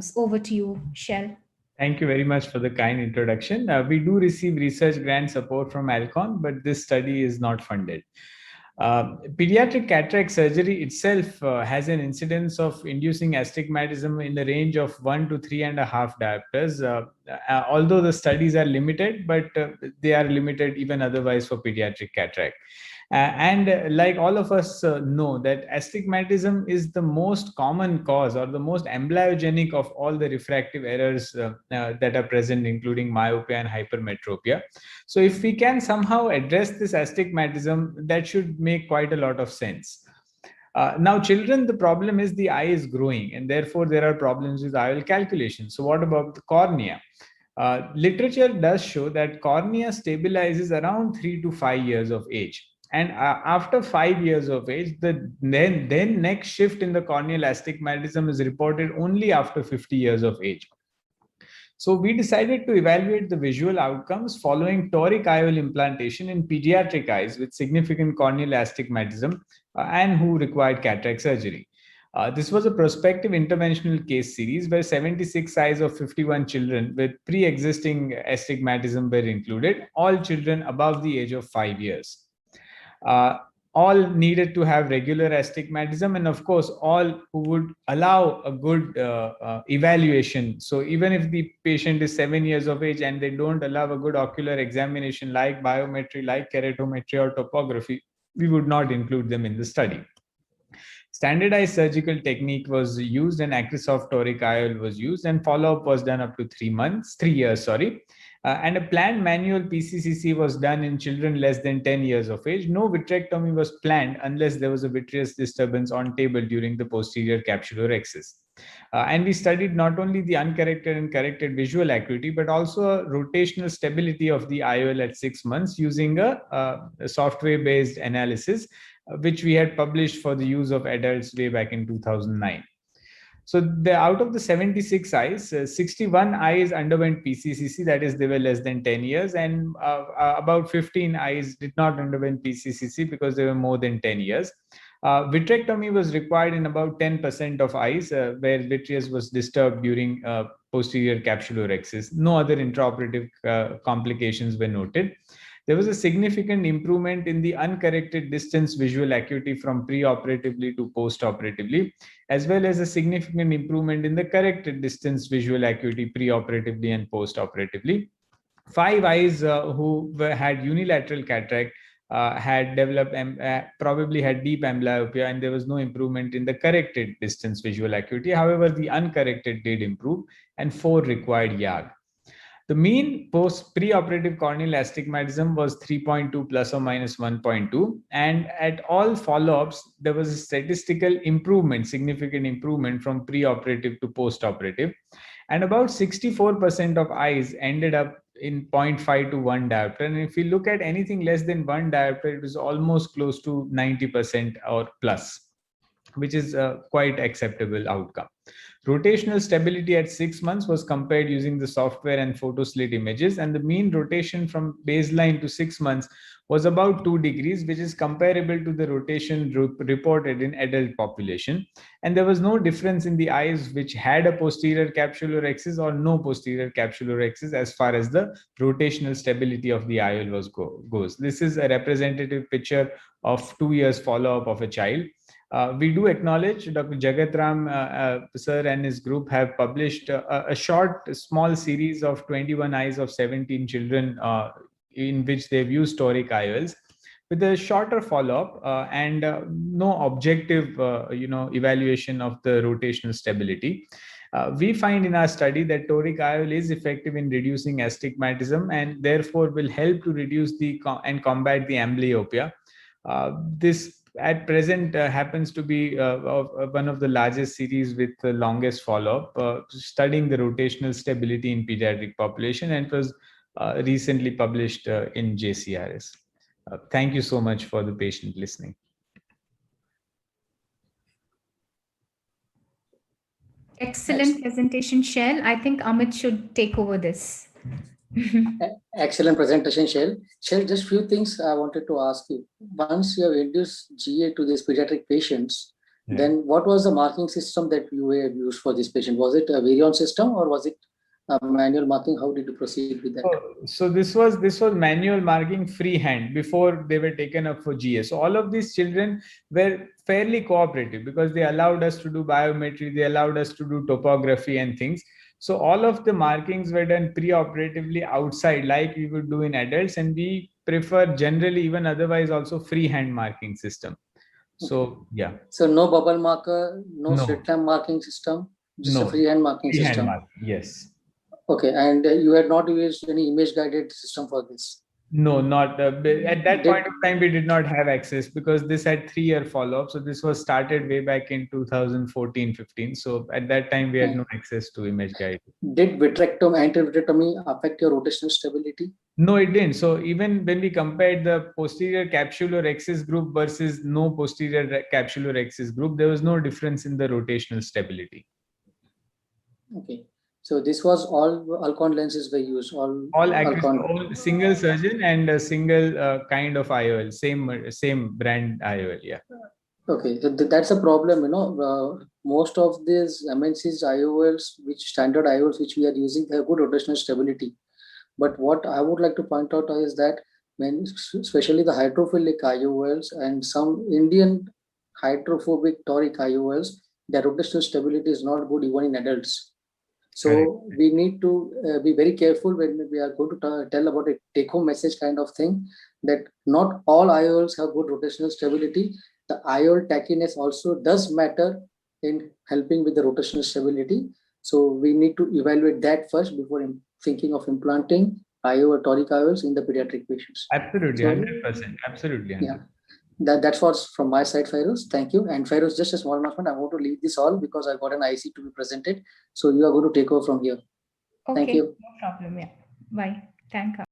outcomes. Over to you, Shell. Thank you very much for the kind introduction. We do receive research grant support from Alcon, but this study is not funded. Pediatric cataract surgery itself has an incidence of inducing astigmatism in the range of 1 to 3.5 diopters. Although the studies are limited, but they are limited even otherwise for pediatric cataract. Like all of us know that astigmatism is the most common cause or the most amblyogenic of all the refractive errors that are present, including myopia and hypermetropia. So if we can somehow address this astigmatism, that should make quite a lot of sense. Now, children, the problem is the eye is growing, and therefore there are problems with IOL calculation. So what about the cornea? Literature does show that cornea stabilizes around 3 to 5 years of age. And after 5 years of age, the then next shift in the corneal astigmatism is reported only after 50 years of age. So we decided to evaluate the visual outcomes following toric IOL implantation in pediatric eyes with significant corneal astigmatism and who required cataract surgery. This was a prospective interventional case series where 76 eyes of 51 children with pre-existing astigmatism were included, all children above the age of 5 years. All needed to have regular astigmatism, and of course all who would allow a good evaluation. So even if the patient is 7 years of age and they don't allow a good ocular examination like biometry, like keratometry or topography, we would not include them in the study. Standardized surgical technique was used and Acrisoft toric IOL was used, and follow-up was done up to 3 years, and a planned manual PCCC was done in children less than 10 years of age. No vitrectomy was planned unless there was a vitreous disturbance on table during the posterior capsulorhexis. And we studied not only the uncorrected and corrected visual acuity, but also a rotational stability of the IOL at 6 months using a software-based analysis, which we had published for the use of adults way back in 2009. So out of the 76 eyes, 61 eyes underwent PCCC, that is, they were less than 10 years, and about 15 eyes did not underwent PCCC because they were more than 10 years. Vitrectomy was required in about 10% of eyes where vitreous was disturbed during posterior capsulorhexis. No other intraoperative complications were noted. There was a significant improvement in the uncorrected distance visual acuity from preoperatively to postoperatively, as well as a significant improvement in the corrected distance visual acuity preoperatively and postoperatively. 5 eyes who had unilateral cataract had developed, probably had deep amblyopia, and there was no improvement in the corrected distance visual acuity. However, the uncorrected did improve, and 4 required YAG. The mean preoperative corneal astigmatism was 3.2 plus or minus 1.2. And at all follow-ups, there was a statistical improvement, significant improvement from preoperative to postoperative. And about 64% of eyes ended up in 0.5 to 1 diopter. And if we look at anything less than 1 diopter, it was almost close to 90% or plus, which is a quite acceptable outcome. Rotational stability at 6 months was compared using the software and photoslit images, and the mean rotation from baseline to 6 months was about 2 degrees, which is comparable to the rotation reported in adult population. And there was no difference in the eyes which had a posterior capsulorhexis or no posterior capsulorhexis as far as the rotational stability of the IOL goes. This is a representative picture of 2 years follow-up of a child. We do acknowledge Dr. Jagat Ram sir and his group have published a short, small series of 21 eyes of 17 children in which they've used toric IOLs with a shorter follow-up and no objective, evaluation of the rotational stability. We find in our study that toric IOL is effective in reducing astigmatism and therefore will help to reduce and combat the amblyopia. This at present happens to be one of the largest series with the longest follow-up, studying the rotational stability in pediatric population, and it was recently published in JCRS. Thank you so much for the patient listening. Excellent presentation, Shell. I think Amit should take over this. Excellent presentation, Shell. Shell, just few things I wanted to ask you. Once you have introduced GA to these pediatric patients, Yeah. Then what was the marking system that you were used for this patient? Was it a Virion system or was it a manual marking? How did you proceed with that? So this was manual marking freehand before they were taken up for GS. So all of these children were fairly cooperative because they allowed us to do biometry, they allowed us to do topography and things. So all of the markings were done pre-operatively outside, like we would do in adults, and we prefer generally, even otherwise, also freehand marking system. So yeah. So no bubble marker, no No. slit lamp marking system, just No. a freehand marking Freehand system. marking, yes. Okay, and you had not used any image guided system for this? No, not at that point of time. We did not have access because this had 3-year follow-up. So this was started way back in 2014-15. So at that time, we had no access to image guide. Did anti-vitrectomy affect your rotational stability? No, it didn't. So even when we compared the posterior capsular axis group versus no posterior capsular axis group, there was no difference in the rotational stability. Okay. So this was all Alcon lenses were used, all single surgeon and a single kind of IOL, same brand IOL, yeah. Okay, so that's a problem, most of these MNCs IOLs, standard IOLs which we are using, they have good rotational stability. But what I would like to point out is that especially the hydrophilic IOLs and some Indian hydrophobic toric IOLs, their rotational stability is not good even in adults. So we need to be very careful when we are going to tell about a take-home message kind of thing, that not all IOLs have good rotational stability. The IOL tackiness also does matter in helping with the rotational stability. So we need to evaluate that first before thinking of implanting IOL toric IOLs in the pediatric patients. Absolutely, 100%. Absolutely. 100%. Yeah. That's what's from my side, Feroz. Thank you. And Feroz, just a small announcement. I want to leave this all because I got an IC to be presented. So you are going to take over from here. Okay, Thank you. no problem. Yeah. Bye. Thank you.